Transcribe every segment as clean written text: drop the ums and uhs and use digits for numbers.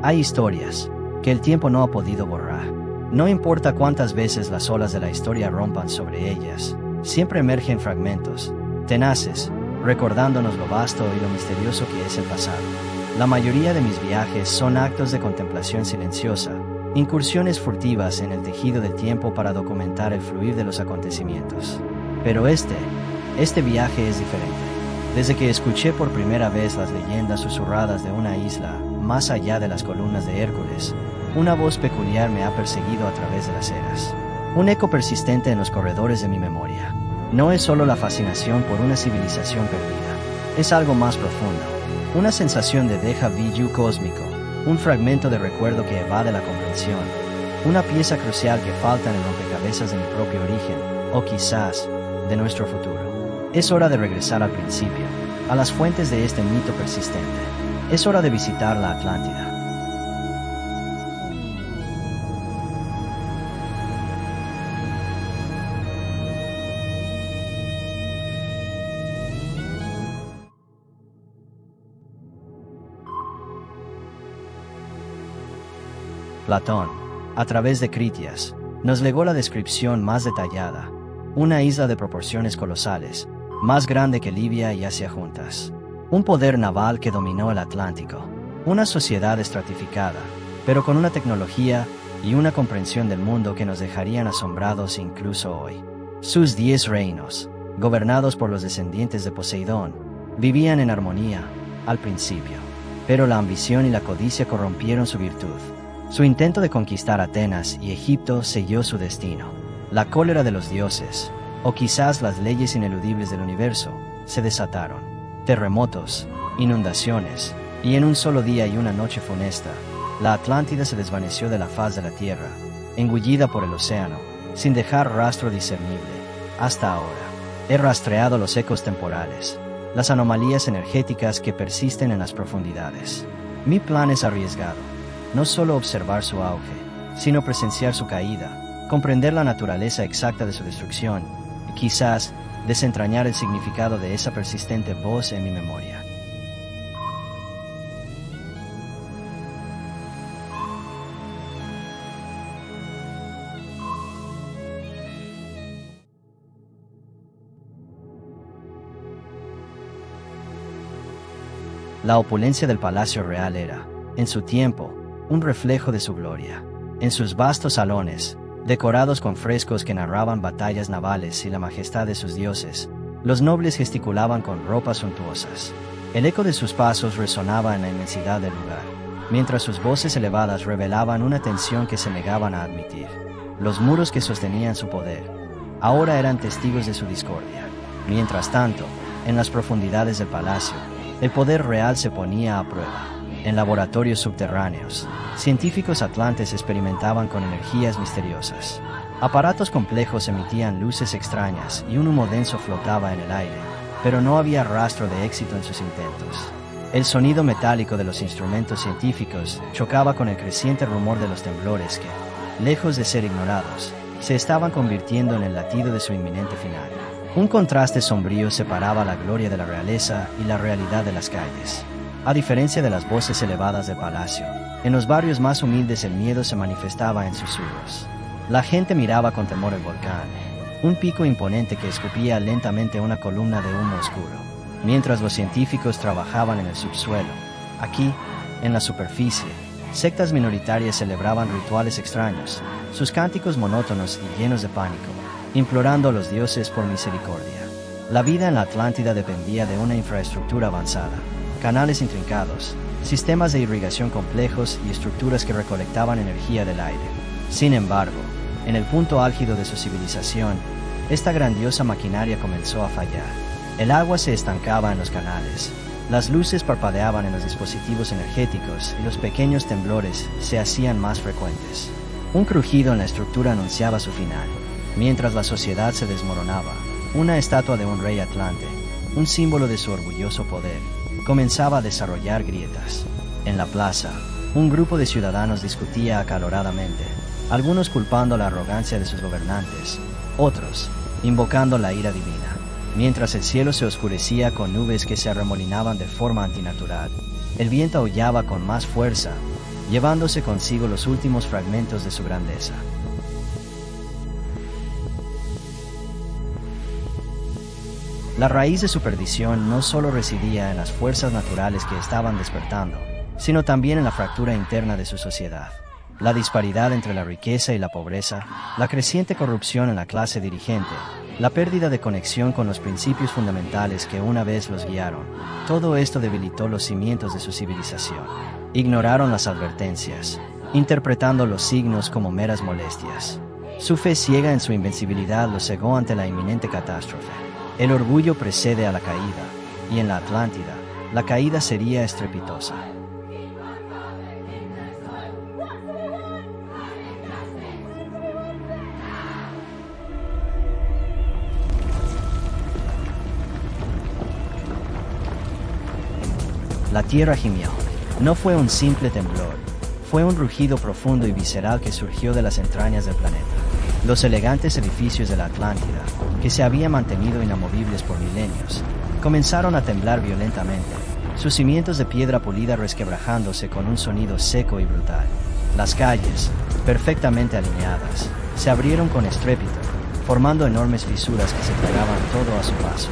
Hay historias que el tiempo no ha podido borrar. No importa cuántas veces las olas de la historia rompan sobre ellas, siempre emergen fragmentos, tenaces, recordándonos lo vasto y lo misterioso que es el pasado. La mayoría de mis viajes son actos de contemplación silenciosa, incursiones furtivas en el tejido del tiempo para documentar el fluir de los acontecimientos. Pero este viaje es diferente. Desde que escuché por primera vez las leyendas susurradas de una isla, más allá de las columnas de Hércules, una voz peculiar me ha perseguido a través de las eras. Un eco persistente en los corredores de mi memoria. No es solo la fascinación por una civilización perdida. Es algo más profundo. Una sensación de déjà vu cósmico. Un fragmento de recuerdo que evade la comprensión. Una pieza crucial que falta en el rompecabezas de mi propio origen, o quizás, de nuestro futuro. Es hora de regresar al principio, a las fuentes de este mito persistente. Es hora de visitar la Atlántida. Platón, a través de Critias, nos legó la descripción más detallada. Una isla de proporciones colosales, más grande que Libia y Asia juntas. Un poder naval que dominó el Atlántico. Una sociedad estratificada, pero con una tecnología y una comprensión del mundo que nos dejarían asombrados incluso hoy. Sus 10 reinos, gobernados por los descendientes de Poseidón, vivían en armonía, al principio. Pero la ambición y la codicia corrompieron su virtud. Su intento de conquistar Atenas y Egipto selló su destino. La cólera de los dioses, o quizás las leyes ineludibles del universo, se desataron. Terremotos, inundaciones, y en un solo día y una noche funesta, la Atlántida se desvaneció de la faz de la tierra, engullida por el océano, sin dejar rastro discernible. Hasta ahora, he rastreado los ecos temporales, las anomalías energéticas que persisten en las profundidades. Mi plan es arriesgado. No solo observar su auge, sino presenciar su caída, comprender la naturaleza exacta de su destrucción, y quizás desentrañar el significado de esa persistente voz en mi memoria. La opulencia del Palacio Real era, en su tiempo, un reflejo de su gloria. En sus vastos salones, decorados con frescos que narraban batallas navales y la majestad de sus dioses, los nobles gesticulaban con ropas suntuosas. El eco de sus pasos resonaba en la inmensidad del lugar, mientras sus voces elevadas revelaban una tensión que se negaban a admitir. Los muros que sostenían su poder, ahora eran testigos de su discordia. Mientras tanto, en las profundidades del palacio, el poder real se ponía a prueba. En laboratorios subterráneos, científicos atlantes experimentaban con energías misteriosas. Aparatos complejos emitían luces extrañas y un humo denso flotaba en el aire, pero no había rastro de éxito en sus intentos. El sonido metálico de los instrumentos científicos chocaba con el creciente rumor de los temblores que, lejos de ser ignorados, se estaban convirtiendo en el latido de su inminente final. Un contraste sombrío separaba la gloria de la realeza y la realidad de las calles. A diferencia de las voces elevadas del palacio, en los barrios más humildes el miedo se manifestaba en susurros. La gente miraba con temor el volcán, un pico imponente que escupía lentamente una columna de humo oscuro, mientras los científicos trabajaban en el subsuelo. Aquí, en la superficie, sectas minoritarias celebraban rituales extraños, sus cánticos monótonos y llenos de pánico, implorando a los dioses por misericordia. La vida en la Atlántida dependía de una infraestructura avanzada. Canales intrincados, sistemas de irrigación complejos y estructuras que recolectaban energía del aire. Sin embargo, en el punto álgido de su civilización, esta grandiosa maquinaria comenzó a fallar. El agua se estancaba en los canales, las luces parpadeaban en los dispositivos energéticos y los pequeños temblores se hacían más frecuentes. Un crujido en la estructura anunciaba su final. Mientras la sociedad se desmoronaba, una estatua de un rey atlante, un símbolo de su orgulloso poder, comenzaba a desarrollar grietas. En la plaza, un grupo de ciudadanos discutía acaloradamente, algunos culpando la arrogancia de sus gobernantes, otros invocando la ira divina. Mientras el cielo se oscurecía con nubes que se arremolinaban de forma antinatural, el viento aullaba con más fuerza, llevándose consigo los últimos fragmentos de su grandeza. La raíz de su perdición no solo residía en las fuerzas naturales que estaban despertando, sino también en la fractura interna de su sociedad. La disparidad entre la riqueza y la pobreza, la creciente corrupción en la clase dirigente, la pérdida de conexión con los principios fundamentales que una vez los guiaron, todo esto debilitó los cimientos de su civilización. Ignoraron las advertencias, interpretando los signos como meras molestias. Su fe ciega en su invencibilidad los cegó ante la inminente catástrofe. El orgullo precede a la caída, y en la Atlántida, la caída sería estrepitosa. La tierra gimió. No fue un simple temblor, fue un rugido profundo y visceral que surgió de las entrañas del planeta. Los elegantes edificios de la Atlántida, que se habían mantenido inamovibles por milenios, comenzaron a temblar violentamente, sus cimientos de piedra pulida resquebrajándose con un sonido seco y brutal. Las calles, perfectamente alineadas, se abrieron con estrépito, formando enormes fisuras que se tragaban todo a su paso.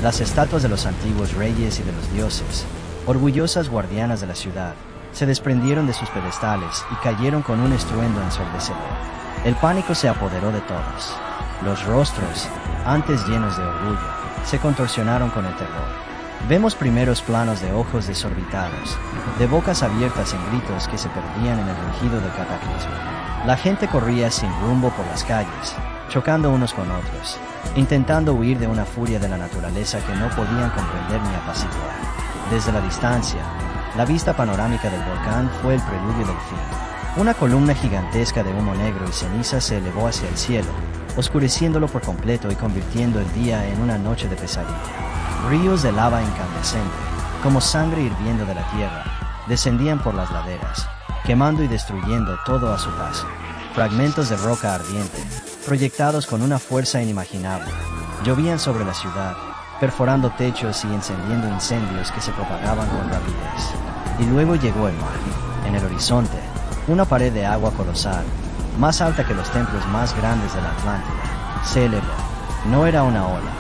Las estatuas de los antiguos reyes y de los dioses, orgullosas guardianas de la ciudad, se desprendieron de sus pedestales y cayeron con un estruendo ensordecedor. El pánico se apoderó de todos. Los rostros, antes llenos de orgullo, se contorsionaron con el terror. Vemos primeros planos de ojos desorbitados, de bocas abiertas en gritos que se perdían en el rugido del cataclismo. La gente corría sin rumbo por las calles, chocando unos con otros, intentando huir de una furia de la naturaleza que no podían comprender ni apaciguar. Desde la distancia, la vista panorámica del volcán fue el preludio del fin. Una columna gigantesca de humo negro y ceniza se elevó hacia el cielo, oscureciéndolo por completo y convirtiendo el día en una noche de pesadilla. Ríos de lava incandescente, como sangre hirviendo de la tierra, descendían por las laderas, quemando y destruyendo todo a su paso. Fragmentos de roca ardiente, proyectados con una fuerza inimaginable, llovían sobre la ciudad, perforando techos y encendiendo incendios que se propagaban con rapidez. Y luego llegó el mar. En el horizonte, una pared de agua colosal, más alta que los templos más grandes de la Atlántida, se elevó. No era una ola,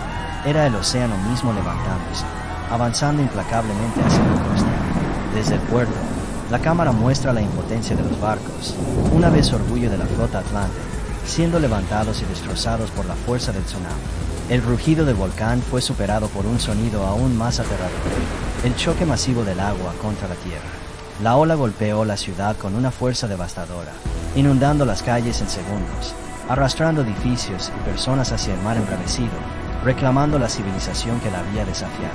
era el océano mismo levantándose, avanzando implacablemente hacia la costa. Desde el puerto, la cámara muestra la impotencia de los barcos, una vez orgullo de la flota atlante, siendo levantados y destrozados por la fuerza del tsunami. El rugido del volcán fue superado por un sonido aún más aterrador, el choque masivo del agua contra la tierra. La ola golpeó la ciudad con una fuerza devastadora, inundando las calles en segundos, arrastrando edificios y personas hacia el mar embravecido, reclamando la civilización que la había desafiado.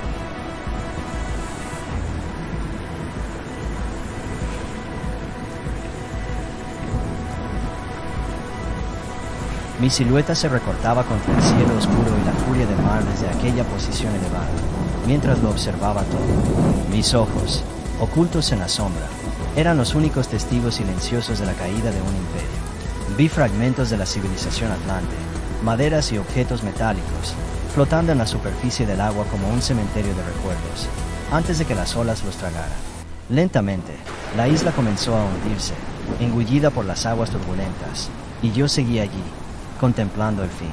Mi silueta se recortaba contra el cielo oscuro y la furia del mar desde aquella posición elevada, mientras lo observaba todo. Mis ojos, ocultos en la sombra, eran los únicos testigos silenciosos de la caída de un imperio. Vi fragmentos de la civilización atlante, maderas y objetos metálicos, flotando en la superficie del agua como un cementerio de recuerdos, antes de que las olas los tragaran. Lentamente, la isla comenzó a hundirse, engullida por las aguas turbulentas, y yo seguí allí, contemplando el fin.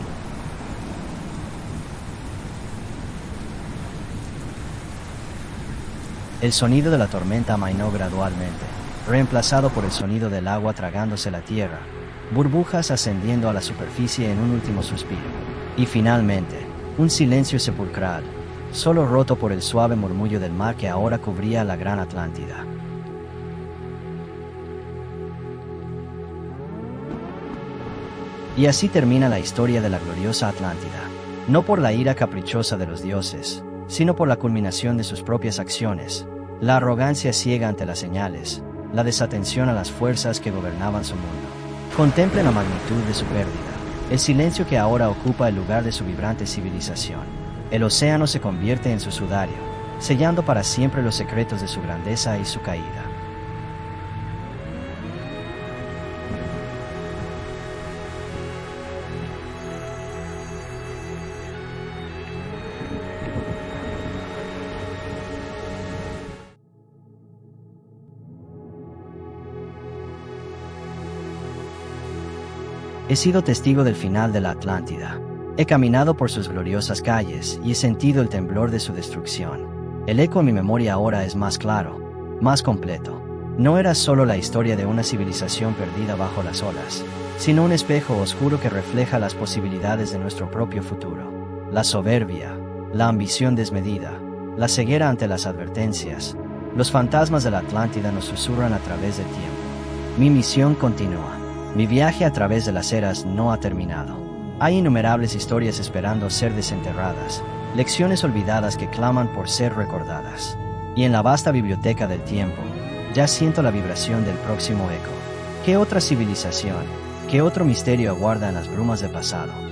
El sonido de la tormenta amainó gradualmente, reemplazado por el sonido del agua tragándose la tierra, burbujas ascendiendo a la superficie en un último suspiro. Y finalmente, un silencio sepulcral, solo roto por el suave murmullo del mar que ahora cubría la gran Atlántida. Y así termina la historia de la gloriosa Atlántida, no por la ira caprichosa de los dioses, sino por la culminación de sus propias acciones, la arrogancia ciega ante las señales, la desatención a las fuerzas que gobernaban su mundo. Contemplen la magnitud de su pérdida, el silencio que ahora ocupa el lugar de su vibrante civilización. El océano se convierte en su sudario, sellando para siempre los secretos de su grandeza y su caída. He sido testigo del final de la Atlántida. He caminado por sus gloriosas calles y he sentido el temblor de su destrucción. El eco en mi memoria ahora es más claro, más completo. No era solo la historia de una civilización perdida bajo las olas, sino un espejo oscuro que refleja las posibilidades de nuestro propio futuro. La soberbia, la ambición desmedida, la ceguera ante las advertencias, los fantasmas de la Atlántida nos susurran a través del tiempo. Mi misión continúa. Mi viaje a través de las eras no ha terminado. Hay innumerables historias esperando ser desenterradas, lecciones olvidadas que claman por ser recordadas. Y en la vasta biblioteca del tiempo, ya siento la vibración del próximo eco. ¿Qué otra civilización, qué otro misterio aguarda en las brumas del pasado?